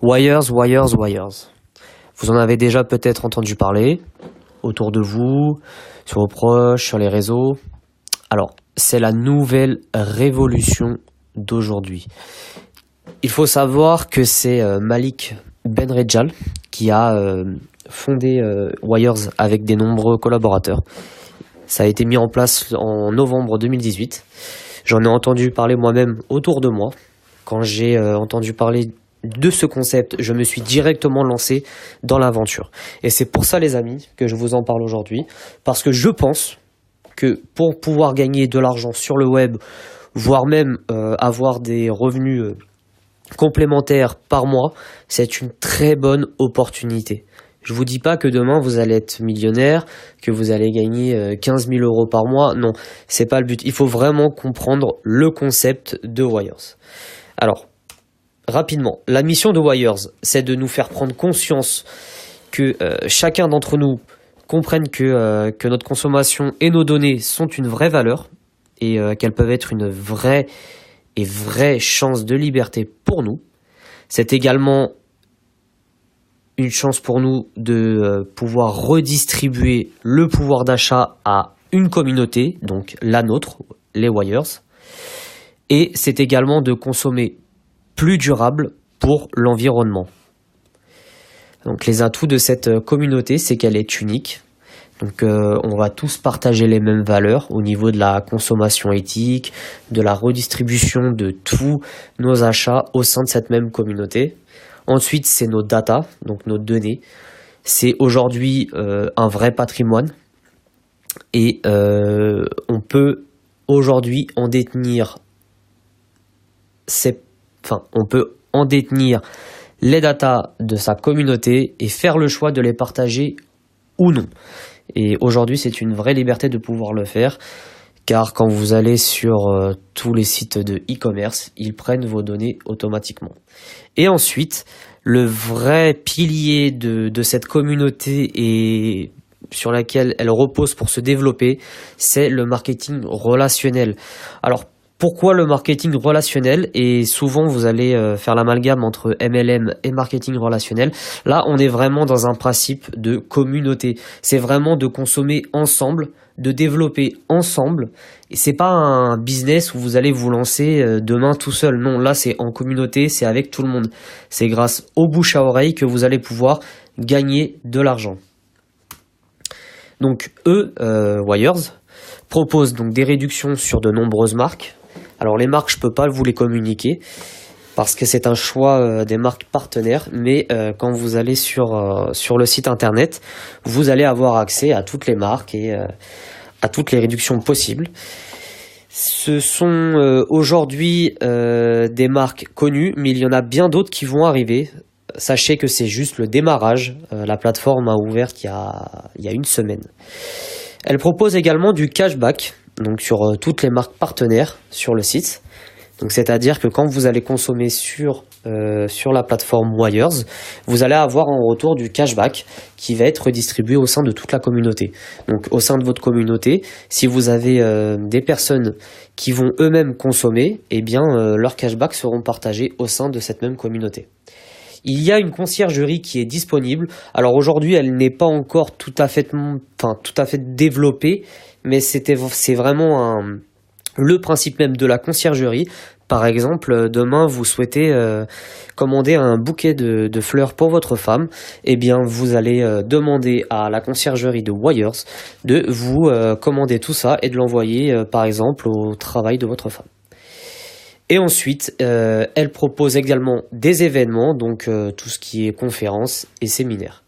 Wires. Vous en avez déjà peut-être entendu parler, autour de vous, sur vos proches, sur les réseaux. Alors, c'est la nouvelle révolution d'aujourd'hui. Il faut savoir que c'est Malik Benrejal qui a fondé Wires avec des nombreux collaborateurs. Ça a été mis en place en novembre 2018. J'en ai entendu parler moi-même autour de moi. Quand j'ai entendu parler de ce concept, je me suis directement lancé dans l'aventure. Et c'est pour ça, les amis, que je vous en parle aujourd'hui. Parce que je pense que pour pouvoir gagner de l'argent sur le web, voire même avoir des revenus complémentaires par mois, c'est une très bonne opportunité. Je vous dis pas que demain vous allez être millionnaire, que vous allez gagner 15 000 euros par mois. Non, c'est pas le but. Il faut vraiment comprendre le concept de Wires. Alors, rapidement, la mission de Wires, c'est de nous faire prendre conscience que chacun d'entre nous comprenne que notre consommation et nos données sont une vraie valeur et qu'elles peuvent être une vraie chance de liberté pour nous. C'est également une chance pour nous de pouvoir redistribuer le pouvoir d'achat à une communauté, donc la nôtre, les Wires. Et c'est également de consommer plus durable pour l'environnement. Donc les atouts de cette communauté, c'est qu'elle est unique. Donc on va tous partager les mêmes valeurs au niveau de la consommation éthique, de la redistribution de tous nos achats au sein de cette même communauté. Ensuite, c'est nos data, donc nos données. C'est aujourd'hui un vrai patrimoine et on peut aujourd'hui en détenir on peut en détenir les datas de sa communauté et faire le choix de les partager ou non. Et aujourd'hui, c'est une vraie liberté de pouvoir le faire, car quand vous allez sur tous les sites de e-commerce, ils prennent vos données automatiquement. Et ensuite, le vrai pilier de cette communauté et sur laquelle elle repose pour se développer, c'est le marketing relationnel. Alors, pourquoi le marketing relationnel? Et souvent, vous allez faire l'amalgame entre MLM et marketing relationnel. Là, on est vraiment dans un principe de communauté. C'est vraiment de consommer ensemble, de développer ensemble. Et c'est pas un business où vous allez vous lancer demain tout seul. Non, là, c'est en communauté, c'est avec tout le monde. C'est grâce au bouche à oreille que vous allez pouvoir gagner de l'argent. Donc, Wires, proposent donc des réductions sur de nombreuses marques. Alors les marques, je peux pas vous les communiquer parce que c'est un choix des marques partenaires, mais quand vous allez sur le site internet, vous allez avoir accès à toutes les marques et à toutes les réductions possibles. Ce sont aujourd'hui des marques connues, mais il y en a bien d'autres qui vont arriver. Sachez que c'est juste le démarrage. La plateforme a ouvert il y a une semaine. Elle propose également du cashback, donc sur toutes les marques partenaires sur le site. Donc c'est-à-dire que quand vous allez consommer sur la plateforme Wires, vous allez avoir en retour du cashback qui va être redistribué au sein de toute la communauté. Donc au sein de votre communauté, si vous avez des personnes qui vont eux-mêmes consommer, eh bien leurs cashbacks seront partagés au sein de cette même communauté. Il y a une conciergerie qui est disponible. Alors aujourd'hui, elle n'est pas encore tout à fait développée, mais c'est vraiment le principe même de la conciergerie. Par exemple, demain, vous souhaitez commander un bouquet de fleurs pour votre femme. Eh bien, vous allez demander à la conciergerie de Wires de vous commander tout ça et de l'envoyer, par exemple, au travail de votre femme. Et ensuite, elle propose également des événements, donc tout ce qui est conférences et séminaires.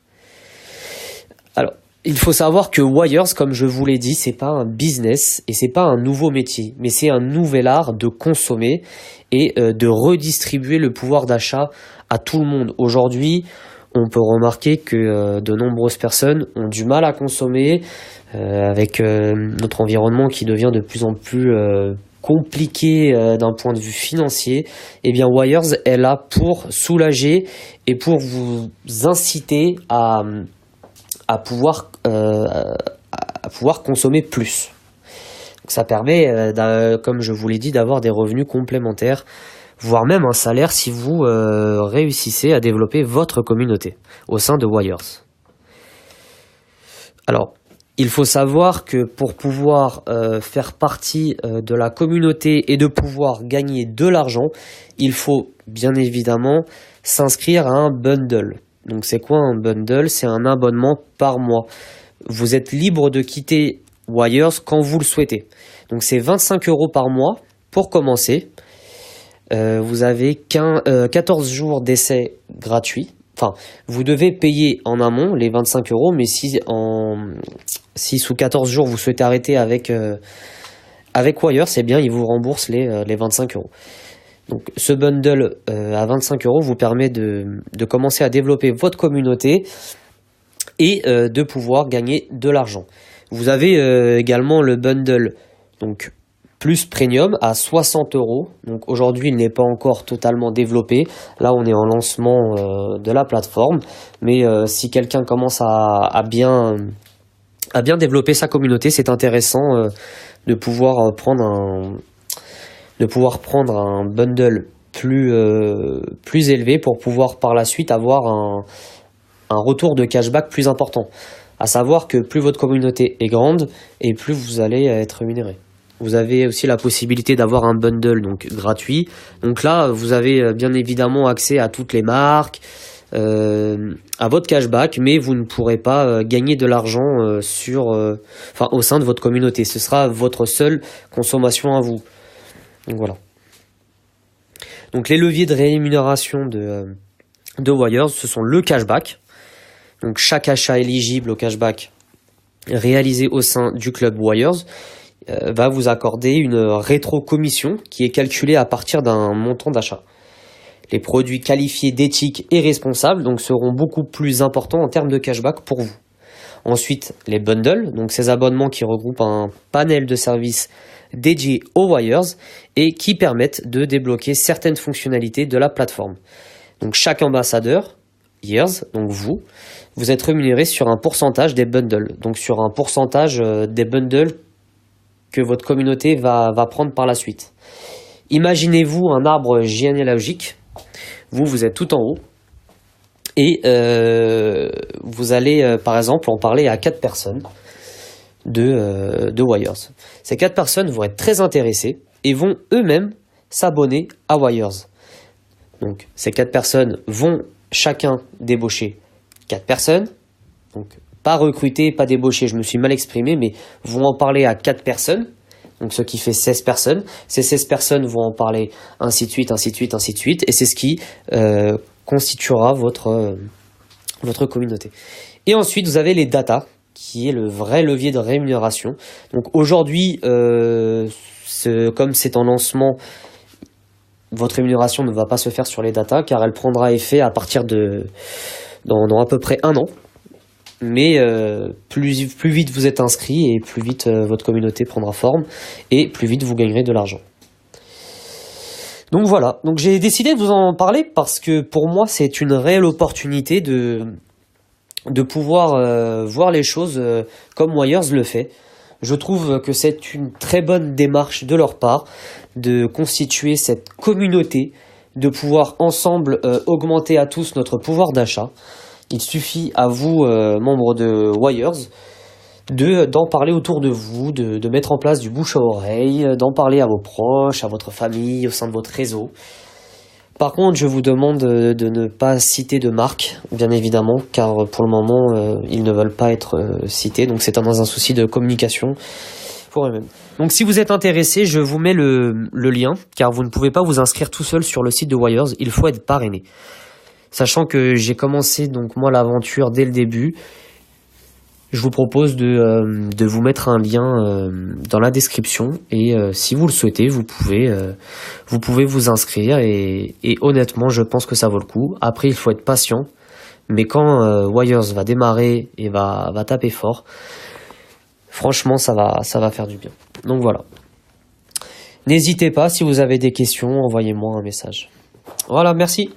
Alors, il faut savoir que Wires, comme je vous l'ai dit, c'est pas un business et c'est pas un nouveau métier, mais c'est un nouvel art de consommer et de redistribuer le pouvoir d'achat à tout le monde. Aujourd'hui, on peut remarquer que de nombreuses personnes ont du mal à consommer avec notre environnement qui devient de plus en plus compliqué d'un point de vue financier. Eh bien, Wires est là pour soulager et pour vous inciter à pouvoir consommer plus. Donc ça permet, comme je vous l'ai dit, d'avoir des revenus complémentaires voire même un salaire si vous réussissez à développer votre communauté au sein de Wires. Alors, il faut savoir que pour pouvoir faire partie de la communauté et de pouvoir gagner de l'argent, il faut bien évidemment s'inscrire à un bundle. Donc c'est quoi un bundle? C'est un abonnement par mois. Vous êtes libre de quitter Wires quand vous le souhaitez. Donc c'est 25 € par mois pour commencer. Vous avez 14 jours d'essai gratuit. Enfin, vous devez payer en amont les 25 €, mais si sous 14 jours vous souhaitez arrêter avec Wires, c'est bien, ils vous remboursent les 25 €. Donc ce bundle à 25 € vous permet de commencer à développer votre communauté et de pouvoir gagner de l'argent. Vous avez également le bundle donc plus premium à 60 €. Donc aujourd'hui, il n'est pas encore totalement développé. Là, on est en lancement de la plateforme. Mais si quelqu'un commence à bien développer sa communauté, c'est intéressant de pouvoir prendre un bundle plus élevé pour pouvoir par la suite avoir un retour de cashback plus important. À savoir que plus votre communauté est grande et plus vous allez être rémunéré. Vous avez aussi la possibilité d'avoir un bundle donc gratuit. Donc là, vous avez bien évidemment accès à toutes les marques, à votre cashback, mais vous ne pourrez pas gagner de l'argent au sein de votre communauté. Ce sera votre seule consommation à vous. Donc voilà. Donc les leviers de rémunération de Wires, ce sont le cashback. Donc chaque achat éligible au cashback réalisé au sein du club Wires va vous accorder une rétro-commission qui est calculée à partir d'un montant d'achat. Les produits qualifiés d'éthiques et responsables donc seront beaucoup plus importants en termes de cashback pour vous. Ensuite, les bundles, donc ces abonnements qui regroupent un panel de services dédiés aux Wires et qui permettent de débloquer certaines fonctionnalités de la plateforme. Donc chaque ambassadeur, Years, donc vous êtes rémunéré sur un pourcentage des bundles, donc sur un pourcentage des bundles que votre communauté va prendre par la suite. Imaginez-vous un arbre généalogique. Vous êtes tout en haut et vous allez par exemple en parler à 4 personnes de Wires. Ces 4 personnes vont être très intéressées et vont eux-mêmes s'abonner à Wires. Donc ces 4 personnes vont chacun débaucher 4 personnes, donc pas recruter, pas débaucher, je me suis mal exprimé, mais vont en parler à 4 personnes, donc ce qui fait 16 personnes. Ces 16 personnes vont en parler ainsi de suite, ainsi de suite, ainsi de suite, et c'est ce qui constituera votre communauté. Et ensuite, vous avez les data, qui est le vrai levier de rémunération. Donc aujourd'hui, comme c'est en lancement, votre rémunération ne va pas se faire sur les data, car elle prendra effet à partir dans à peu près 1 an. Mais plus vite vous êtes inscrit et plus vite votre communauté prendra forme et plus vite vous gagnerez de l'argent. Donc voilà, donc j'ai décidé de vous en parler parce que pour moi c'est une réelle opportunité de pouvoir voir les choses comme Wires le fait. Je trouve que c'est une très bonne démarche de leur part de constituer cette communauté, de pouvoir ensemble augmenter à tous notre pouvoir d'achat. Il suffit à vous, membres de Wires, d'en parler autour de vous, de mettre en place du bouche à oreille, d'en parler à vos proches, à votre famille, au sein de votre réseau. Par contre, je vous demande de ne pas citer de marque, bien évidemment, car pour le moment, ils ne veulent pas être cités. Donc c'est dans un souci de communication pour eux-mêmes. Donc si vous êtes intéressé, je vous mets le lien, car vous ne pouvez pas vous inscrire tout seul sur le site de Wires, il faut être parrainé. Sachant que j'ai commencé donc moi l'aventure dès le début, je vous propose de vous mettre un lien dans la description et si vous le souhaitez, vous pouvez vous inscrire et honnêtement, je pense que ça vaut le coup. Après, il faut être patient, mais quand Wires va démarrer et va taper fort, franchement, ça va faire du bien. Donc voilà. N'hésitez pas, si vous avez des questions, envoyez-moi un message. Voilà, merci.